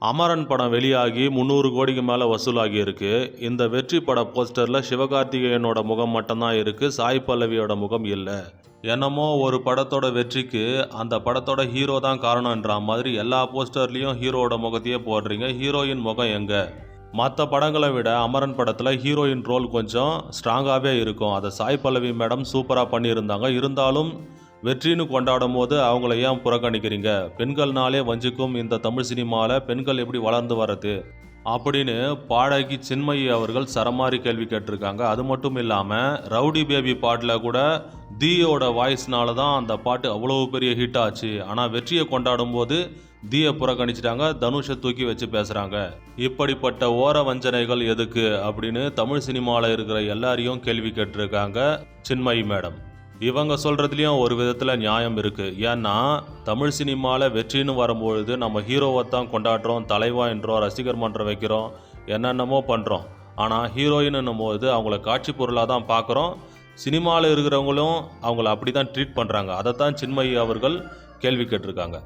அமரன் படம் வெளியாகி 300 கோடிக்கு மேலே வசூலாகி இருக்கு. இந்த வெற்றி பட போஸ்டரில் சிவகார்த்திகேயனோட முகம் மட்டும்தான் இருக்குது, சாய் பல்லவியோட முகம் இல்லை. என்னமோ ஒரு படத்தோட வெற்றிக்கு அந்த படத்தோட ஹீரோ தான் காரணன்ற மாதிரி எல்லா போஸ்டர்லேயும் ஹீரோவோட முகத்தையே போடுறீங்க. ஹீரோயின் முகம் எங்கே? மற்ற படங்களை விட அமரன் படத்தில் ஹீரோயின் ரோல் கொஞ்சம் ஸ்ட்ராங்காகவே இருக்கும். அதை சாய் பல்லவி மேடம் சூப்பராக பண்ணியிருந்தாங்க. இருந்தாலும் வெற்றின்னு கொண்டாடும் போது அவங்கள ஏன் புறக்கணிக்கிறீங்க? பெண்கள்னாலே வஞ்சிக்கும் இந்த தமிழ் சினிமாவில் பெண்கள் எப்படி வளர்ந்து வர்றது அப்படின்னு பாடகி சின்மயி அவர்கள் சரமாரி கேள்வி கேட்டிருக்காங்க. அது மட்டும் இல்லாமல் ரவுடி பேபி பாட்டில் கூட தீயோட வாய்ஸ்னால தான் அந்த பாட்டு அவ்வளோ பெரிய ஹிட் ஆச்சு. ஆனால் வெற்றியை கொண்டாடும் போது தீயை புறக்கணிச்சிட்டாங்க, தனுஷை தூக்கி வச்சு பேசுகிறாங்க. இப்படிப்பட்ட ஓர வஞ்சனைகள் எதுக்கு அப்படின்னு தமிழ் சினிமாவில் இருக்கிற எல்லாரையும் கேள்வி கேட்டிருக்காங்க சின்மயி மேடம். இவங்க சொல்கிறதுலேயும் ஒரு விதத்தில் நியாயம் இருக்குது. ஏன்னா தமிழ் சினிமாவில் வெற்றின்னு வரும்பொழுது நம்ம ஹீரோவை தான் கொண்டாடுறோம், தலைவா என்றோம், ரசிகர் மன்றம் வைக்கிறோம், என்னென்னமோ பண்ணுறோம். ஆனால் ஹீரோயின்னும் போது அவங்கள காட்சி பொருளாக தான் பார்க்குறோம். சினிமாவில் இருக்கிறவங்களும் அவங்கள அப்படி தான் ட்ரீட் பண்ணுறாங்க. அதை தான் சின்மயி அவர்கள் கேள்வி கேட்டிருக்காங்க.